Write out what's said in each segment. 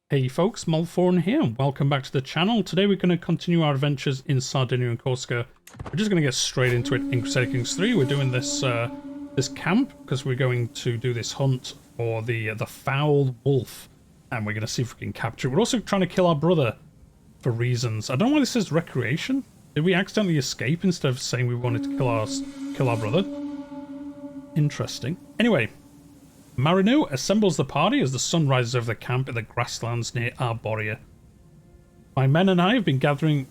Hey folks, Malforian here, and welcome back to the channel. Today we're going to continue our adventures in Sardinia and Corsica. We're just going to get straight into it in Crusader Kings 3. We're doing this this camp because we're going to do this hunt for the foul wolf, and we're going to see if we can capture it. We're also trying to kill our brother for reasons. I don't know why this says recreation. Did we accidentally escape instead of saying we wanted to kill our brother? Interesting. Anyway, Marino assembles the party as the sun rises over the camp in the grasslands near Arborea. My men and I have been gathering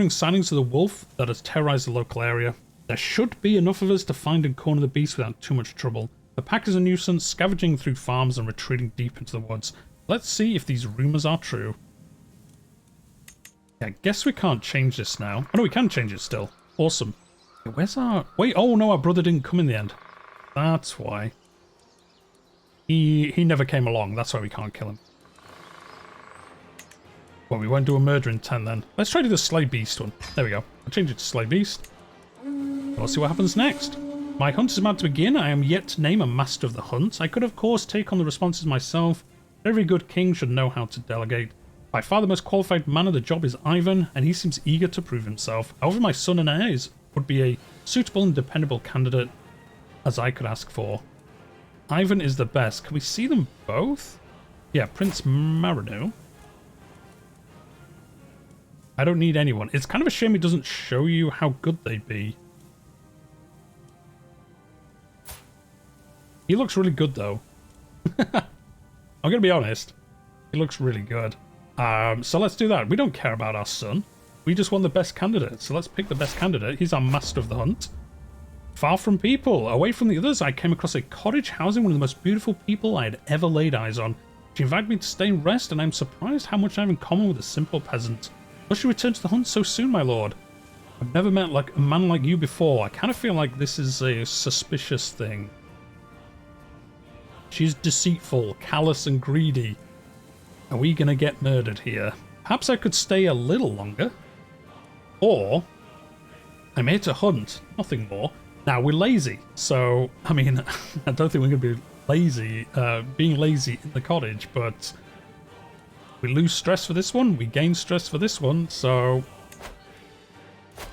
sightings of the wolf that has terrorized the local area. There should be enough of us to find and corner the beast without too much trouble. The pack is a nuisance, scavenging through farms and retreating deep into the woods. Let's see if these rumors are true. Yeah, I guess we can't change this now. Oh no, we can change it still. Awesome. Where's our... Wait, oh no, our brother didn't come in the end. That's why. He never came along, that's why we can't kill him. Well, we won't do a murder intent then. Let's try to do the Slay Beast one. There we go. I'll change it to Slay Beast. Let's see what happens next. My hunt is about to begin. I am yet to name a master of the hunt. I could of course take on the responses myself. Every good king should know how to delegate. By far the most qualified man of the job is Ivan, and he seems eager to prove himself. However, my son and heirs would be a suitable and dependable candidate as I could ask for. Ivan is the best. Can we see them both? Yeah, Prince Marino. I don't need anyone. It's kind of a shame it doesn't show you how good they'd be. He looks really good, though. I'm going to be honest. He looks really good. So let's do that. We don't care about our son. We just want the best candidate. So let's pick the best candidate. He's our master of the hunt. Far from people, away from the others, I came across a cottage housing one of the most beautiful people I had ever laid eyes on. She invited me to stay and rest, and I'm surprised how much I have in common with a simple peasant. Must you return to the hunt so soon, my lord? I've never met a man like you before. I kind of feel like this is a suspicious thing. She's deceitful, callous, and greedy. Are we gonna get murdered here? Perhaps I could stay a little longer. Or, I'm here to hunt, nothing more. Now, we're lazy, so, I mean, I don't think we're going to be lazy, being lazy in the cottage, but we lose stress for this one, we gain stress for this one, so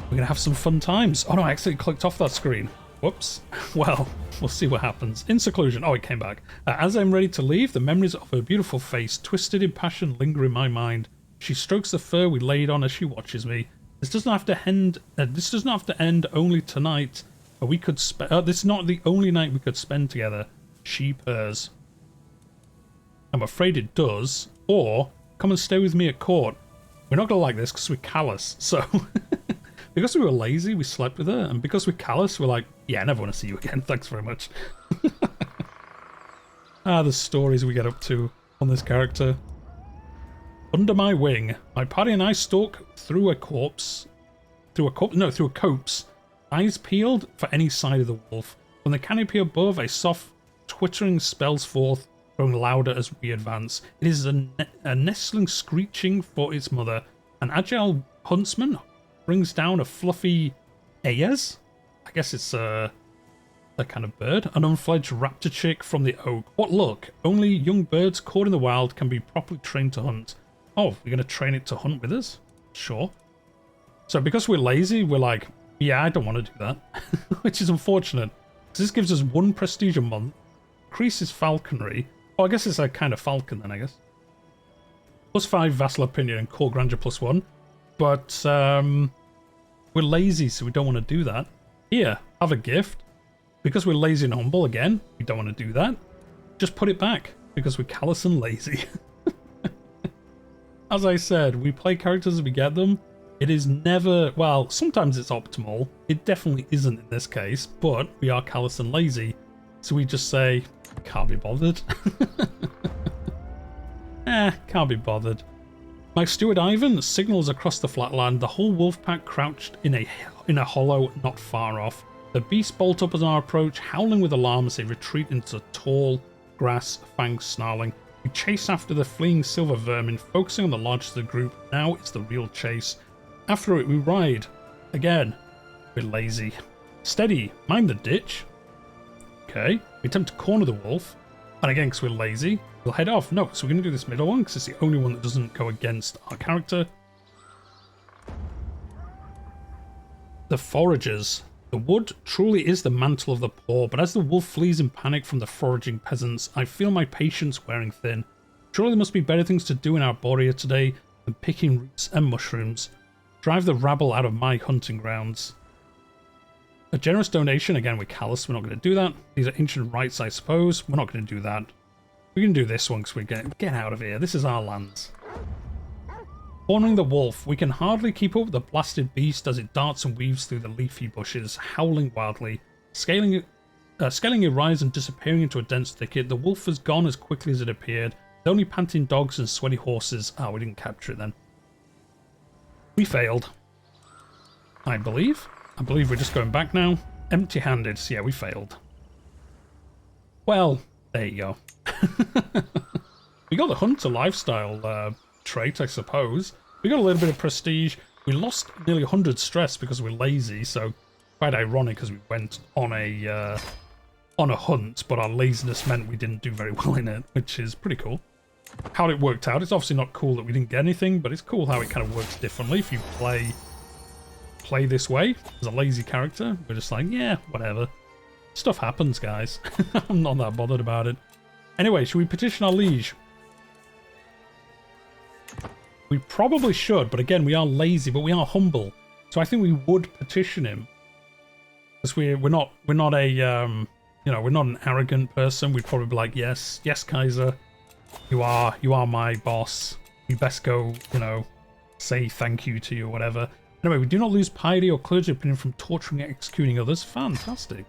we're going to have some fun times. Oh no, I accidentally clicked off that screen. Whoops. Well, we'll see what happens. In seclusion. Oh, it came back. As I'm ready to leave, the memories of her beautiful face, twisted in passion, linger in my mind. She strokes the fur we laid on as she watches me. This does not have to end. This does not have to end only tonight. We could this is not the only night we could spend together. She purrs. I'm afraid it does. Or come and stay with me at court. We're not gonna like this because we're callous. So because we were lazy, we slept with her, and because we're callous, we're like, yeah, I never want to see you again. Thanks very much. The stories we get up to on this character. Under my wing, my party and I stalk through a copse. Through a copse. Eyes peeled for any side of the wolf. From the canopy above, a soft twittering spells forth, growing louder as we advance. It is a nestling screeching for its mother. An agile huntsman brings down a fluffy Ayez? I guess it's a kind of bird. An unfledged raptor chick from the oak. What luck! Only young birds caught in the wild can be properly trained to hunt. Oh, we're going to train it to hunt with us? Sure. So because we're lazy, we're like, yeah, I don't want to do that, which is unfortunate. So this gives us 1 prestige a month, increases falconry. Oh, I guess it's a kind of falcon then, I guess. +5 vassal opinion and core grandeur +1. But we're lazy, so we don't want to do that. Here, have a gift. Because we're lazy and humble, again, we don't want to do that. Just put it back, because we're callous and lazy. As I said, we play characters as we get them. It is never, well, sometimes it's optimal. It definitely isn't in this case, but we are callous and lazy. So we just say, can't be bothered. Can't be bothered. My steward Ivan signals across the flatland, the whole wolf pack crouched in a hollow not far off. The beasts bolt up on our approach, howling with alarm as they retreat into tall grass, fangs snarling. We chase after the fleeing silver vermin, focusing on the largest of the group. Now it's the real chase. After it, we ride. Again, we're lazy. Steady, mind the ditch. Okay, we attempt to corner the wolf. And again, because we're lazy, we'll head off. No, so we're going to do this middle one, because it's the only one that doesn't go against our character. The foragers. The wood truly is the mantle of the poor, but as the wolf flees in panic from the foraging peasants, I feel my patience wearing thin. Surely there must be better things to do in Arborea today than picking roots and mushrooms. Drive the rabble out of my hunting grounds. A generous donation, again with Kallus, we're not going to do that. These are ancient rights, I suppose. We're not going to do that. We can do this one because we get out of here. This is our lands. Cornering the wolf, we can hardly keep up with the blasted beast as it darts and weaves through the leafy bushes, howling wildly. Scaling a rise and disappearing into a dense thicket, the wolf was gone as quickly as it appeared. The only panting dogs and sweaty horses. Oh, we didn't capture it then. We failed. I believe we're just going back now. Empty-handed. So yeah, we failed. Well, there you go. We got the hunter lifestyle trait, I suppose. We got a little bit of prestige. We lost nearly 100 stress because we're lazy, so quite ironic because we went on a hunt, but our laziness meant we didn't do very well in it, which is pretty cool. How it worked out, it's obviously not cool that we didn't get anything, but it's cool how it kind of works differently if you play this way as a lazy character. We're just like, yeah, whatever. Stuff happens, guys. I'm not that bothered about it. Anyway, should we petition our liege? We probably should, but again, we are lazy, but we are humble. So I think we would petition him. Because we're not a you know, we're not an arrogant person. We'd probably be like, yes, Kaiser, you are my boss. We best go, you know, say thank you to you or whatever. Anyway, we do not lose piety or clergy opinion from torturing and executing others. Fantastic.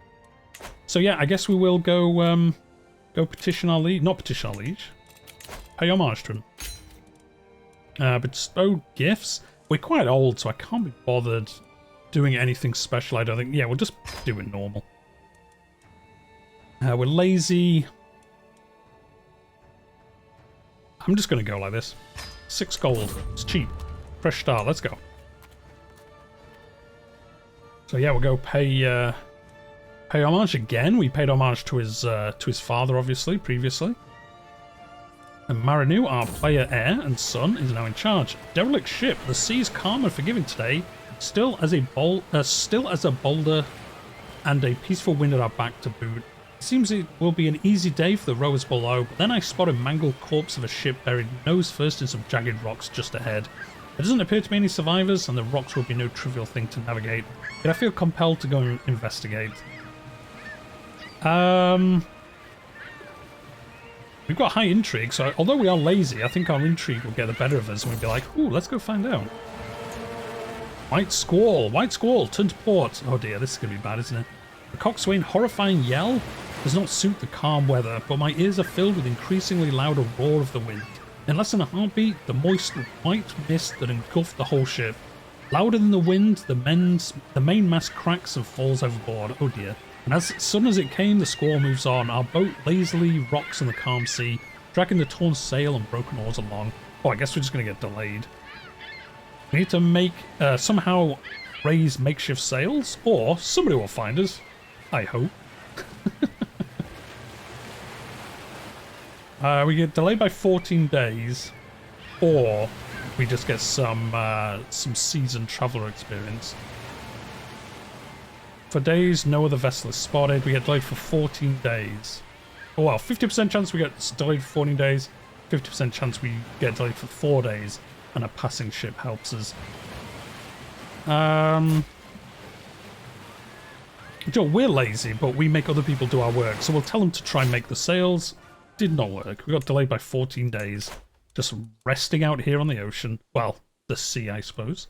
So yeah, I guess we will go petition our liege. Not petition our liege. Pay homage to him. Bestow gifts. We're quite old, so I can't be bothered doing anything special, I don't think. Yeah, we'll just do it normal. We're lazy. I'm just going to go like this. 6 gold. It's cheap. Fresh start. Let's go. So yeah, we'll go pay homage again. We paid homage to his father, obviously, previously. And Marinu, our player heir and son, is now in charge. Derelict ship. The sea's calm and forgiving today. Still as a boulder and a peaceful wind at our back to boot. It seems it will be an easy day for the rowers below, but then I spot a mangled corpse of a ship buried nose first in some jagged rocks just ahead. There doesn't appear to be any survivors, and the rocks will be no trivial thing to navigate, yet I feel compelled to go and investigate. We've got high intrigue, so although we are lazy, I think our intrigue will get the better of us, and we'll be like, ooh, let's go find out. White Squall, turn to port. Oh dear, this is going to be bad, isn't it? The coxswain's horrifying yell does not suit the calm weather, but my ears are filled with increasingly louder roar of the wind. In less than a heartbeat, the moist white mist that engulfed the whole ship. Louder than the wind, the main mast cracks and falls overboard. Oh dear. And as sudden as it came, the squall moves on. Our boat lazily rocks in the calm sea, dragging the torn sail and broken oars along. Oh, I guess we're just going to get delayed. We need to make, somehow raise makeshift sails, or somebody will find us. I hope. We get delayed by 14 days, or we just get some seasoned traveller experience. For days, no other vessel is spotted. We get delayed for 14 days. Oh well, 50% chance we get delayed for 14 days, 50% chance we get delayed for 4 days, and a passing ship helps us. Joe, we're lazy, but we make other people do our work, so we'll tell them to try and make the sails. Did not work. We got delayed by 14 days. Just resting out here on the ocean. Well, the sea, I suppose.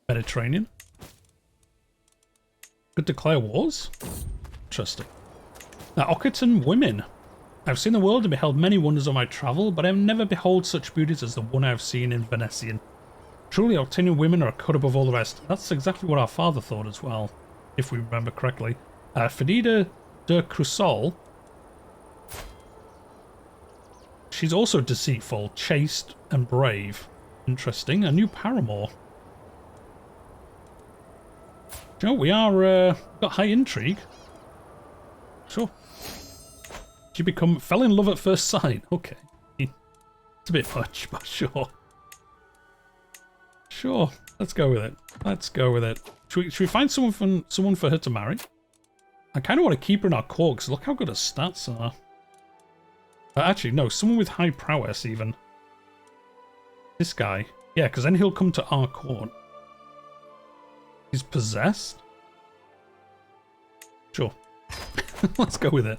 Mediterranean. Could declare wars? Interesting. Now, Occitan women. I've seen the world and beheld many wonders on my travel, but I have never beheld such beauties as the one I have seen in Venetian. Truly, Octanian women are a cut above all the rest. That's exactly what our father thought as well, if we remember correctly. Fenida de Crusader. She's also deceitful, chaste, and brave. Interesting. A new paramour. You know, we are got high intrigue. Sure. She fell in love at first sight. Okay. It's a bit much, but sure. Sure. Let's go with it. Let's go with it. Should we find someone for her to marry? I kind of want to keep her in our court, because look how good her stats are. Actually, no. Someone with high prowess, even. This guy. Yeah, because then he'll come to our court. He's possessed? Sure. Let's go with it.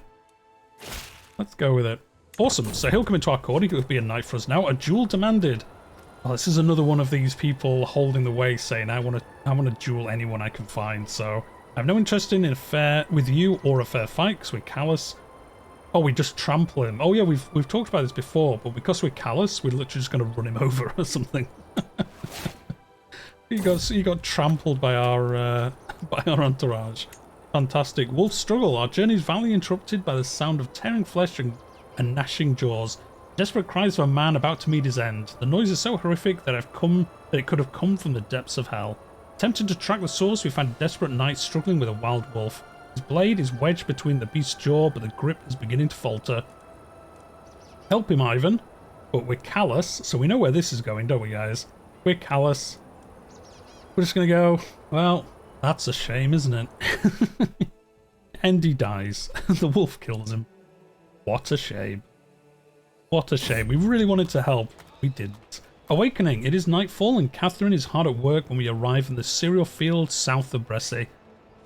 Let's go with it. Awesome. So he'll come into our court. He could be a knight for us now. A duel demanded. Oh, this is another one of these people holding the way, saying, I want to duel anyone I can find. So I have no interest in a fair with you or a fair fight, because we're Kallus. Oh, we just trample him. Oh yeah, we've talked about this before, but because we're Kallus, we're literally just going to run him over or something. He got trampled by our entourage. Fantastic. Wolf struggle. Our journey is violently interrupted by the sound of tearing flesh and gnashing jaws. Desperate cries of a man about to meet his end. The noise is so horrific that it could have come from the depths of hell. Attempting to track the source, we find a desperate knight struggling with a wild wolf. His blade is wedged between the beast's jaw, but the grip is beginning to falter. Help him, Ivan. But we're Kallus, so we know where this is going, don't we, guys? We're Kallus. We're just going to go, well, that's a shame, isn't it? And he dies. The wolf kills him. What a shame. What a shame. We really wanted to help. We didn't. Awakening. It is nightfall and Catherine is hard at work when we arrive in the cereal field south of Bressay.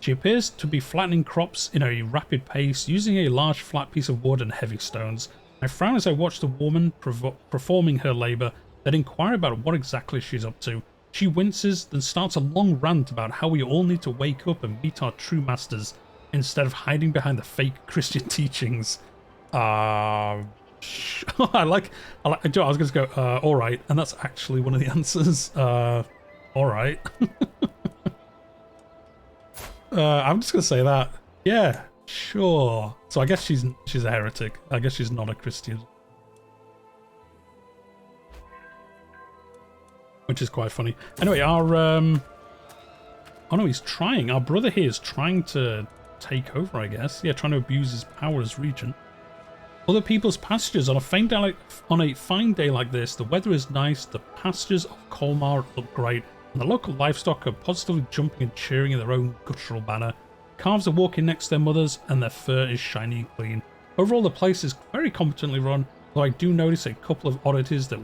She appears to be flattening crops in a rapid pace, using a large flat piece of wood and heavy stones. I frown as I watch the woman performing her labour, then inquire about what exactly she's up to. She winces, then starts a long rant about how we all need to wake up and meet our true masters, instead of hiding behind the fake Christian teachings. I was going to go, alright, and that's actually one of the answers. Alright. I'm just going to say that. Yeah, sure. So I guess she's a heretic. I guess she's not a Christian. Which is quite funny. Anyway, oh no, he's trying. Our brother here is trying to take over, I guess. Yeah, trying to abuse his power as regent. Other people's pastures. On a fine day like this, the weather is nice, the pastures of Colmar look great, and the local livestock are positively jumping and cheering in their own guttural manner. Calves are walking next to their mothers, and their fur is shiny and clean. Overall, the place is very competently run, though I do notice a couple of oddities that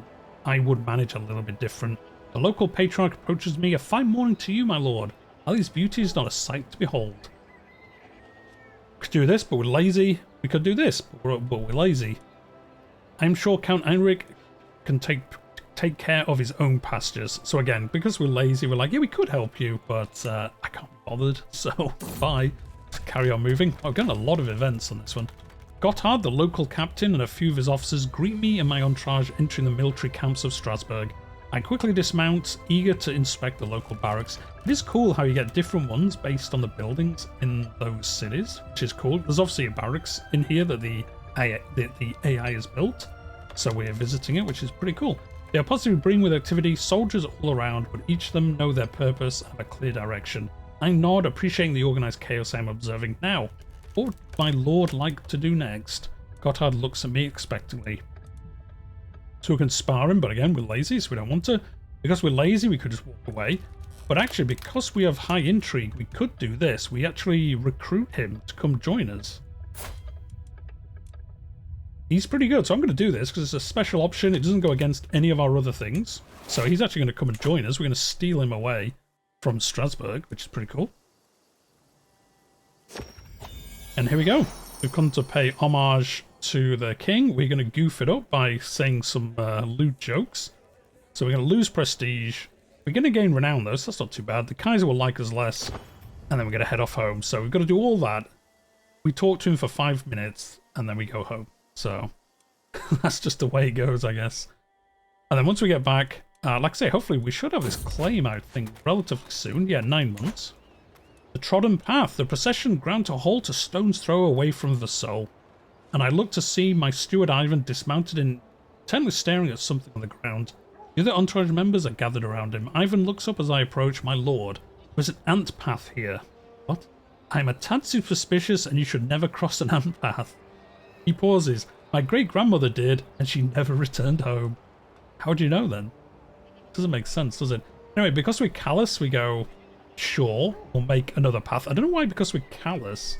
I would manage a little bit different. The local patriarch approaches me. A fine morning to you, my lord. Are these beauties not a sight to behold? We could do this, but we're lazy. We could do this, but we're lazy. I'm sure Count Heinrich can take care of his own pastures. So again, because we're lazy, we're like, yeah, we could help you, but I can't be bothered, so bye. Let's carry on moving. I've gotten a lot of events on this one. Gotthard, the local captain, and a few of his officers greet me and my entourage entering the military camps of Strasbourg. I quickly dismount, eager to inspect the local barracks. It is cool how you get different ones based on the buildings in those cities, which is cool. There's obviously a barracks in here that the AI has built, so we're visiting it, which is pretty cool. They are positively brimming with activity, soldiers all around, but each of them know their purpose and have a clear direction. I nod, appreciating the organised chaos I'm observing. Now, what would my lord like to do next? Gotthard looks at me expectantly. So we can spar him, but again, we're lazy, so we don't want to. Because we're lazy, we could just walk away. But actually, because we have high intrigue, we could do this. We actually recruit him to come join us. He's pretty good, so I'm going to do this because it's a special option. It doesn't go against any of our other things. So he's actually going to come and join us. We're going to steal him away from Strasbourg, which is pretty cool. And here we go. We've come to pay homage to the king. We're going to goof it up by saying some lewd jokes. So we're going to lose prestige. We're going to gain renown though, so that's not too bad. The Kaiser will like us less. And then we're going to head off home. So we've got to do all that. We talk to him for 5 minutes and then we go home. So that's just the way it goes, I guess. And then once we get back, like I say, hopefully we should have this claim, I think, relatively soon. Yeah, 9 months. The trodden path. The procession ground to a halt a stone's throw away from the soul. And I look to see my steward Ivan dismounted and intently staring at something on the ground. The other entourage members are gathered around him. Ivan looks up as I approach. My lord, there's an ant path here. What? I'm a tad suspicious and you should never cross an ant path. He pauses. My great-grandmother did, and she never returned home. How do you know then? Doesn't make sense, does it? Anyway, because we're Kallus, we go, sure, we'll make another path. I don't know why, because we're Kallus.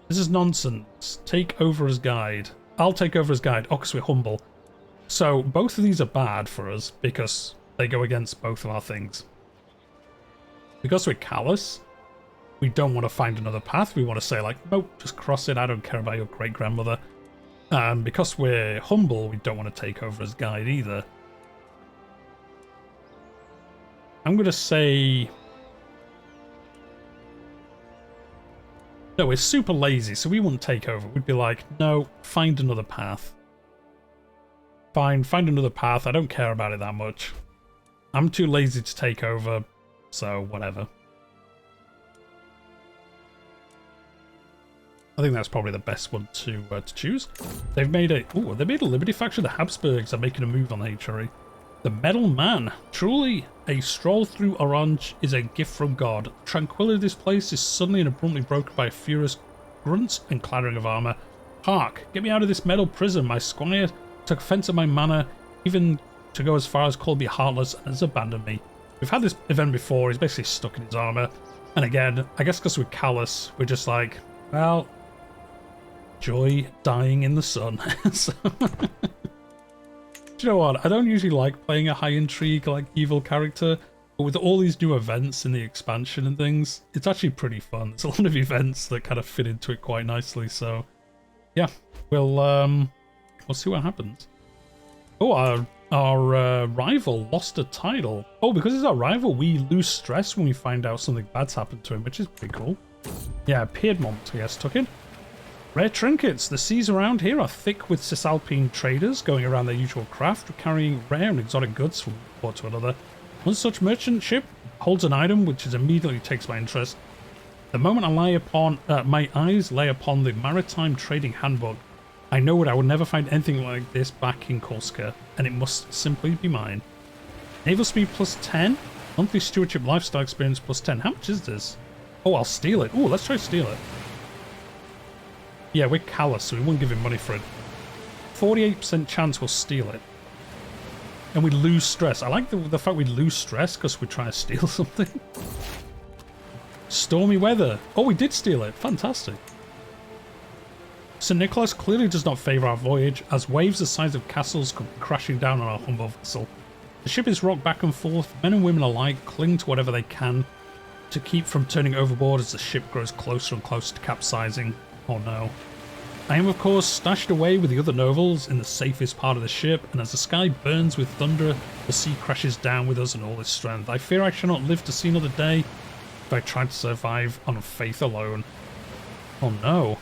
This is nonsense. Take over as guide. I'll take over as guide. Oh, because we're humble. So both of these are bad for us because they go against both of our things. Because we're Kallus, we don't want to find another path. We want to say like, nope, just cross it. I don't care about your great-grandmother. Because we're humble, we don't want to take over as guide either. I'm going to say... No, we're super lazy, so we wouldn't take over. We'd be like, no, find another path. Fine, find another path. I don't care about it that much. I'm too lazy to take over, so whatever. I think that's probably the best one to choose. They've made a... Ooh, they made a Liberty faction. The Habsburgs are making a move on the HRE. The Metal Man. Truly, a stroll through Orange is a gift from God. The tranquility of this place is suddenly and abruptly broken by a furious grunt and clattering of armour. Hark! Get me out of this metal prison. My squire took offence at my manner, even to go as far as call me heartless and has abandoned me. We've had this event before. He's basically stuck in his armour. And again, I guess because we're Kallus, we're just like, well... Joy dying in the sun. So do you know what? I don't usually like playing a high intrigue, like evil character, but with all these new events in the expansion and things, it's actually pretty fun. There's a lot of events that kind of fit into it quite nicely. So yeah, we'll see what happens. Oh, our rival lost a title. Oh, because it's our rival, we lose stress when we find out something bad's happened to him, which is pretty cool. Yeah, Piedmont, yes, took it. Rare trinkets. The seas around here are thick with Cisalpine traders going around their usual craft, carrying rare and exotic goods from one port to another. One such merchant ship holds an item which immediately takes my interest. The moment my eyes lay upon the Maritime Trading Handbook, I know I would never find anything like this back in Korska, and it must simply be mine. Naval speed plus 10, monthly stewardship lifestyle experience plus 10. How much is this? Oh, I'll steal it. Oh, let's try to steal it. Yeah, we're Kallus, so we won't give him money for it. 48% chance we'll steal it. And we lose stress. I like the fact we lose stress because we're trying to steal something. Stormy Weather. Oh, we did steal it. Fantastic. St. Nicholas clearly does not favour our voyage, as waves the size of castles come crashing down on our humble vessel. The ship is rocked back and forth. Men and women alike cling to whatever they can to keep from turning overboard as the ship grows closer and closer to capsizing. Oh no. I am of course stashed away with the other nobles in the safest part of the ship, and as the sky burns with thunder, the sea crashes down with us in all its strength. I fear I shall not live to see another day if I try to survive on faith alone. Oh no.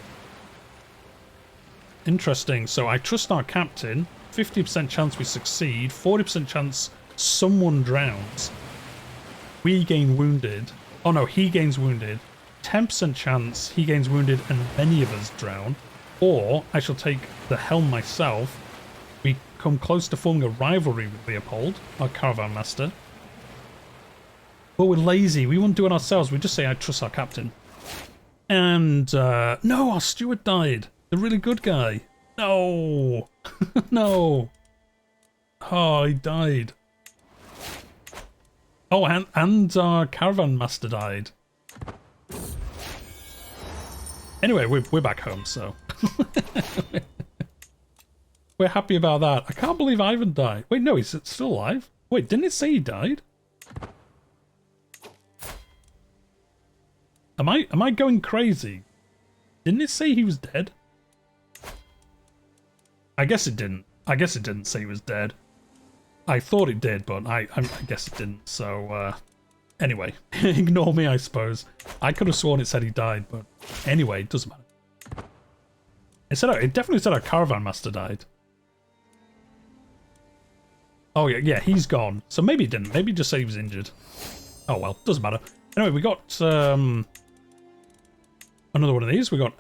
Interesting. So I trust our captain. 50% chance we succeed. 40% chance someone drowns. We gain wounded. Oh no, he gains wounded. 10% chance he gains wounded and many of us drown. Or I shall take the helm myself. We come close to forming a rivalry with Leopold, our caravan master. But we're lazy. We won't do it ourselves. We just say I trust our captain. And no, our steward died. The really good guy. No. No. Oh, he died. Oh, and our caravan master died. Anyway, we're back home, so we're happy about that. I can't believe Ivan died. Wait, no, he's still alive. Wait, didn't it say he died? Am I going crazy? Didn't it say he was dead? I guess it didn't. I guess it didn't say he was dead. I thought it did, but I guess it didn't. So anyway, ignore me, I suppose. I could have sworn it said he died, but anyway, it doesn't matter. It definitely said our caravan master died. Oh yeah, he's gone. So maybe he didn't. Maybe he just said he was injured. Oh well, doesn't matter. Anyway, we got another one of these. We got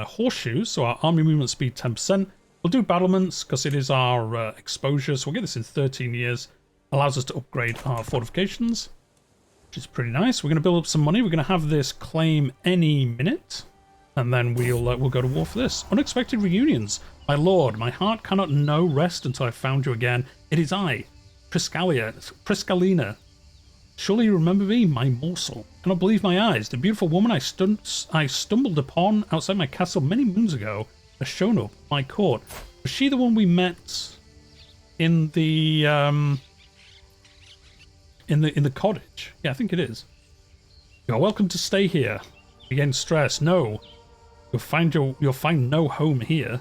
horseshoes, so our army movement speed 10%. We'll do battlements because it is our exposure, so we'll get this in 13 years. Allows us to upgrade our fortifications, which is pretty nice. We're going to build up some money. We're going to have this claim any minute. And then we'll go to war for this. Unexpected reunions. My lord, my heart cannot know rest until I found you again. It is I, Priscalina. Surely you remember me, my morsel. Cannot believe my eyes. The beautiful woman I stumbled upon outside my castle many moons ago has shown up at my court. Was she the one we met in the cottage? Yeah, I think it is. You are welcome to stay here. Again, stress. No. You'll find no home here.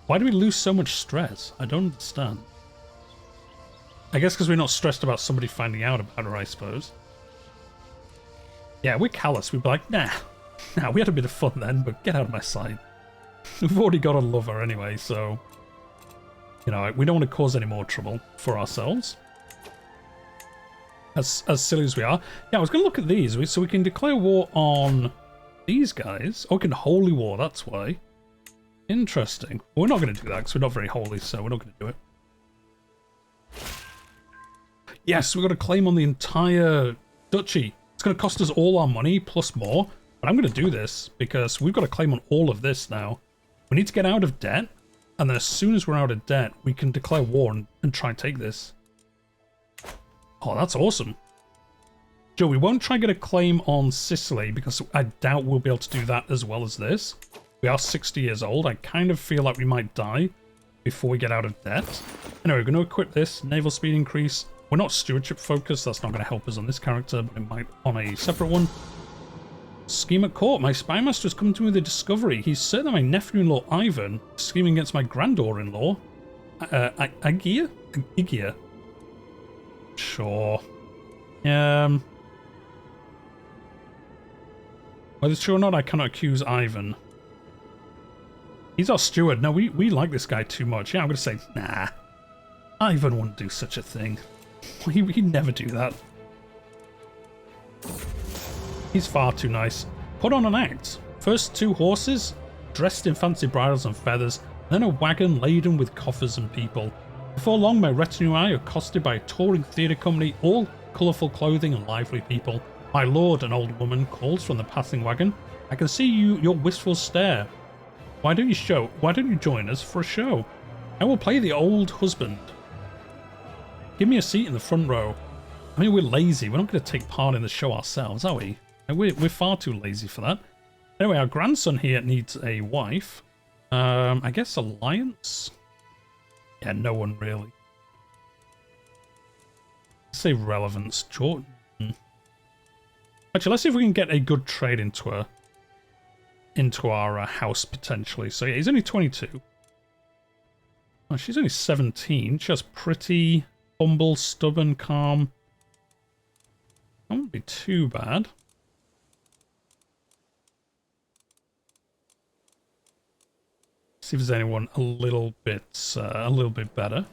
Why do we lose so much stress? I don't understand. I guess because we're not stressed about somebody finding out about her, I suppose. Yeah, we're Kallus. We'd be like, nah, we had a bit of fun then, but get out of my sight. We've already got a lover anyway, so... You know, we don't want to cause any more trouble for ourselves. As silly as we are. Yeah, I was going to look at these. So we can declare war on these guys. Oh, we can holy war, that's why. Interesting. We're not going to do that because we're not very holy, so we're not going to do it. Yes, we've got a claim on the entire duchy. It's going to cost us all our money, plus more. But I'm going to do this because we've got a claim on all of this now. We need to get out of debt. And then as soon as we're out of debt, we can declare war and try and take this. Oh, that's awesome. Joe, we won't try and get a claim on Sicily because I doubt we'll be able to do that as well as this. We are 60 years old. I kind of feel like we might die before we get out of debt. Anyway, we're going to equip this. Naval speed increase. We're not stewardship focused. That's not going to help us on this character, but it might on a separate one. Scheme at court. My spy master has come to me with a discovery. He's certain that my nephew-in-law Ivan is scheming against my granddaughter-in-law. Agia? Sure. Whether it's true or not, I cannot accuse Ivan. He's our steward. No, we like this guy too much. Yeah, I'm going to say, nah. Ivan wouldn't do such a thing. He'd never do that. He's far too nice. Put on an act. First 2 horses, dressed in fancy bridles and feathers, then a wagon laden with coffers and people. Before long, my retinue and I are accosted by a touring theatre company, all colourful clothing and lively people. My lord, an old woman, calls from the passing wagon. I can see your wistful stare. Why don't you join us for a show? I will play the old husband. Give me a seat in the front row. I mean, we're lazy. We're not going to take part in the show ourselves, are we? We're far too lazy for that. Anyway, our grandson here needs a wife. I guess alliance? Yeah, no one really. Let's say relevance. Jordan. Actually, let's see if we can get a good trade into our house potentially. So yeah, he's only 22. Oh, she's only 17. She has pretty, humble, stubborn, calm. That wouldn't be too bad. See if there's anyone a little bit better.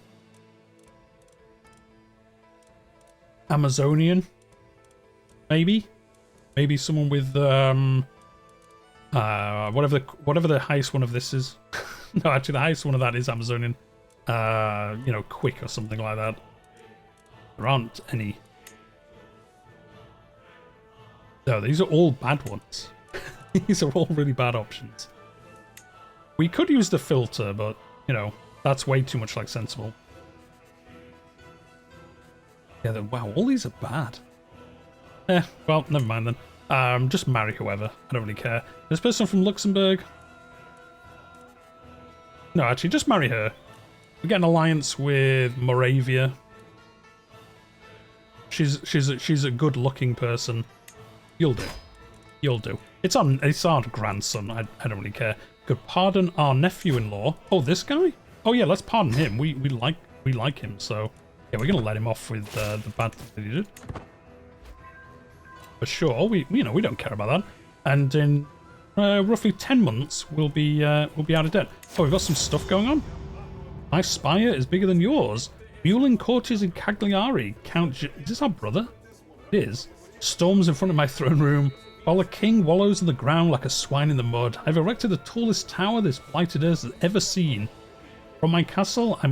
Amazonian, maybe someone with whatever the highest one of this is. No, actually, the highest one of that is Amazonian. You know, quick or something like that. There aren't any. No, these are all bad ones. These are all really bad options. We could use the filter, but, you know, that's way too much like sensible. Yeah, wow, all these are bad. Well, never mind then. Just marry whoever. I don't really care. This person from Luxembourg. No, actually, just marry her. We get an alliance with Moravia. She's a good-looking person. You'll do. You'll do. It's our grandson. I don't really care. Could pardon our nephew-in-law. Oh, this guy? Oh yeah, let's pardon him. We like him. So yeah, we're gonna let him off with the bad thing that he did. For sure. We don't care about that. And in roughly 10 months, we'll be out of debt. Oh, we've got some stuff going on. My spire is bigger than yours. Muling courtiers in Cagliari. Is this our brother? It is. Storms in front of my throne room. While the king wallows on the ground like a swine in the mud, I've erected the tallest tower this blighted earth has ever seen. From my castle, I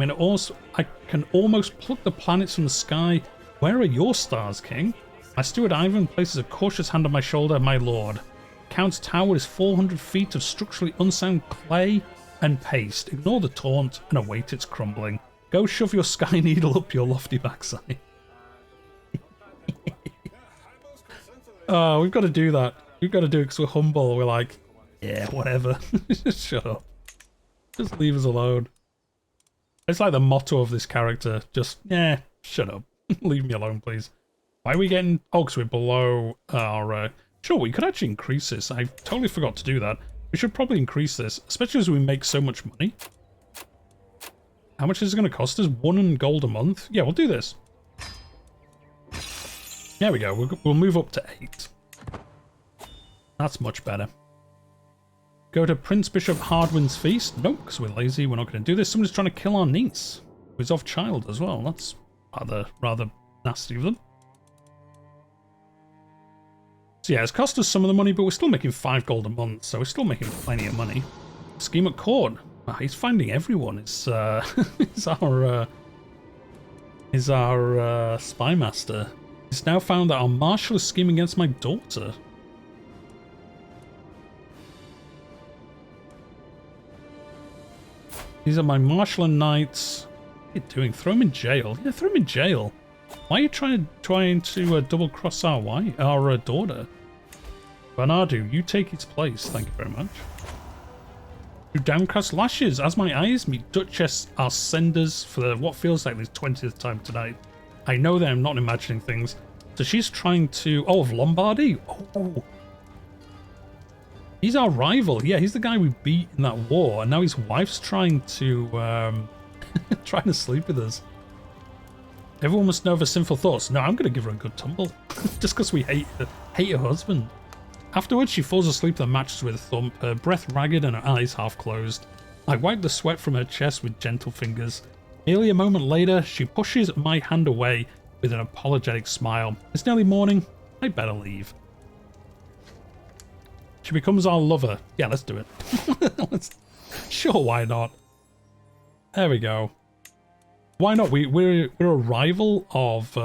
can almost pluck the planets from the sky. Where are your stars, king? My steward Ivan places a cautious hand on my shoulder. My lord, Count's tower is 400 feet of structurally unsound clay and paste. Ignore the taunt and await its crumbling. Go shove your sky needle up your lofty backside. Oh, we've got to do that. We've got to do it because we're humble. We're like, yeah, whatever. Just shut up. Just leave us alone. It's like the motto of this character. Just, yeah, shut up. Leave me alone, please. Why are we getting... Oh, because we're below our... Sure, we could actually increase this. I totally forgot to do that. We should probably increase this, especially as we make so much money. How much is it going to cost us? 1 gold a month? Yeah, we'll do this. There we go. We'll move up to 8. That's much better. Go to Prince Bishop Hardwin's feast? Nope, because we're lazy. We're not going to do this. Someone's trying to kill our niece, who's of child as well. That's rather nasty of them. So yeah, it's cost us some of the money, but we're still making 5 gold a month, so we're still making plenty of money. Scheme at court. Oh, he's finding everyone. It's our spy master. He's now found that our marshal is scheming against my daughter. These are my marshal and knights. What are you doing? Throw him in jail. Yeah, throw him in jail. Why are you trying to double-cross our daughter? Bernardo, you take its place. Thank you very much. Through downcast lashes, as my eyes meet Duchess, our senders for what feels like the 20th time tonight. I know that I'm not imagining things. So she's trying to... Oh, of Lombardy? Oh. He's our rival. Yeah, he's the guy we beat in that war. And now his wife's trying to... trying to sleep with us. Everyone must know of her sinful thoughts. No, I'm going to give her a good tumble. Just because we hate her husband. Afterwards, she falls asleep and matches with a thump, her breath ragged and her eyes half closed. I wipe the sweat from her chest with gentle fingers. Nearly a moment later, she pushes my hand away with an apologetic smile. It's nearly morning. I better leave. She becomes our lover. Yeah, let's do it. Sure, why not? There we go. Why not? We're a rival of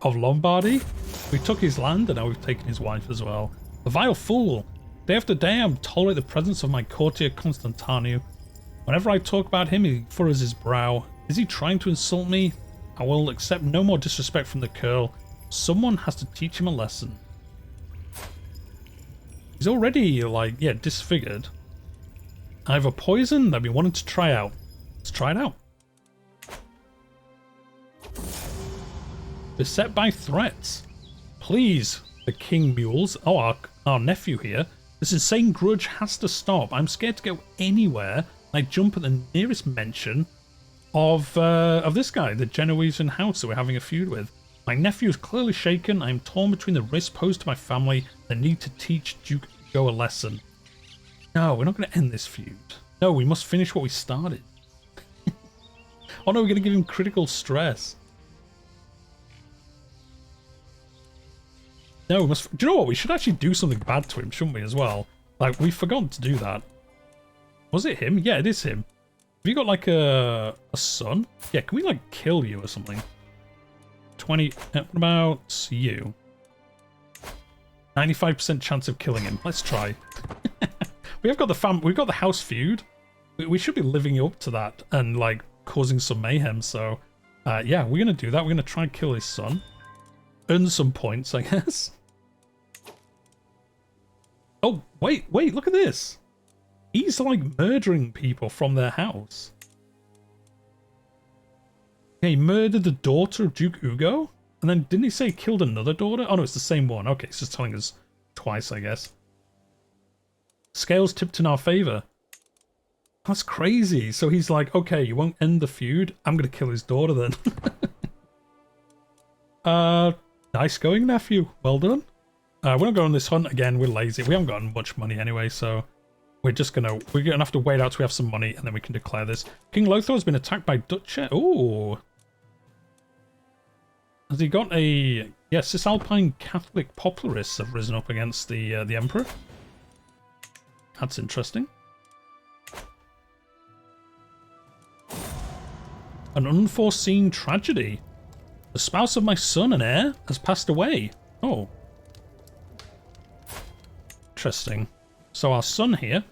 Lombardy. We took his land and now we've taken his wife as well. The vile fool. Day after day, I'm tolerate the presence of my courtier Constantino. Whenever I talk about him, he furrows his brow. Is he trying to insult me? I will accept no more disrespect from the curl. Someone has to teach him a lesson. He's already, like, yeah, disfigured. I have a poison that we wanted to try out. Let's try it out. Beset by threats. Please, the king mules. Oh, our nephew here. This insane grudge has to stop. I'm scared to go anywhere. I jump at the nearest mention of this guy, the Genoese house that we're having a feud with. My nephew is clearly shaken. I am torn between the risk posed to my family and the need to teach Duke Hugo a lesson. No, we're not going to end this feud. No, we must finish what we started. Oh no, we're going to give him critical stress. No, we must... Do you know what? We should actually do something bad to him, shouldn't we, as well? Like, we forgot to do that. Was it him? Yeah, it is him. Have you got, like, a son? Yeah, can we, like, kill you or something? 20... what about you? 95% chance of killing him. Let's try. We've got the house feud. We should be living up to that and, like, causing some mayhem, so... yeah, we're going to do that. We're going to try and kill his son. Earn some points, I guess. Oh, wait, look at this. He's like murdering people from their house. Yeah, he murdered the daughter of Duke Hugo. And then didn't he say he killed another daughter? Oh no, it's the same one. Okay, it's just telling us twice, I guess. Scales tipped in our favor. That's crazy. So he's like, okay, you won't end the feud. I'm going to kill his daughter then. Nice going, nephew. Well done. We're not going on this hunt again. We're lazy. We haven't got much money anyway, so we're gonna have to wait out till we have some money, and then we can declare this. King Lothar has been attacked by Duchess. Ooh. Has he got a... Yes, Cisalpine Catholic popularists have risen up against the Emperor. That's interesting. An unforeseen tragedy. The spouse of my son and heir has passed away. Oh. Interesting. So our son here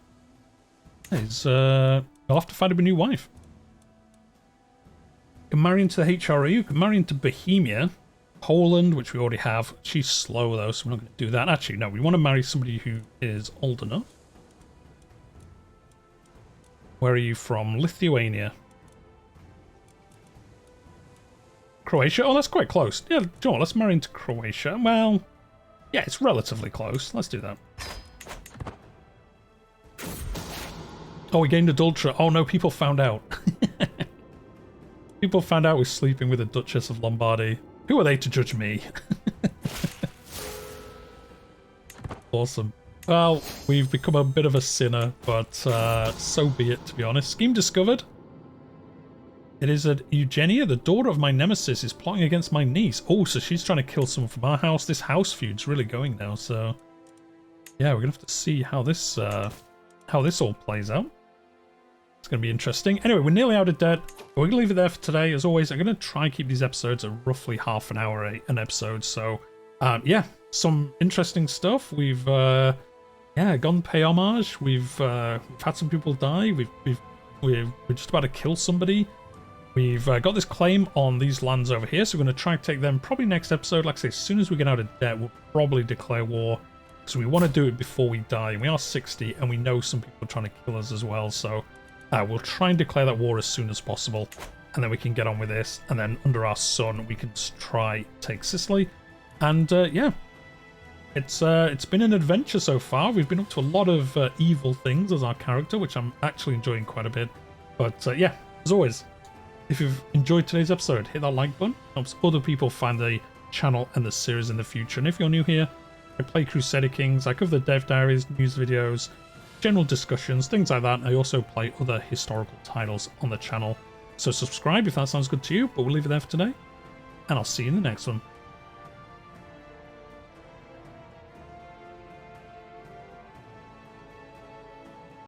is, he'll have to find him a new wife. You can marry into the HRE, you can marry into Bohemia. Poland, which we already have. She's slow though, so we're not going to do that. Actually, no, we want to marry somebody who is old enough. Where are you from? Lithuania. Croatia? Oh, that's quite close. Yeah, Joel, let's marry into Croatia. Well, yeah, it's relatively close. Let's do that. Oh, we gained adulterer. Oh no, people found out. People found out we're sleeping with the Duchess of Lombardy. Who are they to judge me? Awesome. Well, we've become a bit of a sinner, but so be it, to be honest. Scheme discovered. It is that Eugenia, the daughter of my nemesis, is plotting against my niece. Oh, so she's trying to kill someone from our house. This house feud's really going now, so... yeah, we're going to have to see how this all plays out. It's going to be interesting. Anyway, we're nearly out of debt. We're going to leave it there for today. As always, I'm going to try and keep these episodes at roughly half an hour an episode. So, yeah, some interesting stuff. We've, gone pay homage. We've had some people die. We're just about to kill somebody. We've got this claim on these lands over here, so we're going to try and take them probably next episode. Like I say, as soon as we get out of debt, we'll probably declare war. So we want to do it before we die. And we are 60, and we know some people are trying to kill us as well, so... we'll try and declare that war as soon as possible, and then we can get on with this, and then under our son we can try take Sicily. And yeah, it's been an adventure so far. We've been up to a lot of evil things as our character, which I'm actually enjoying quite a bit. But yeah, as always, if you've enjoyed today's episode, hit that like button. Helps other people find the channel and the series in the future. And if you're new here, I play Crusader Kings, I cover the dev diaries, news videos, general discussions, things like that. I also play other historical titles on the channel. So subscribe if that sounds good to you, but we'll leave it there for today, and I'll see you in the next one.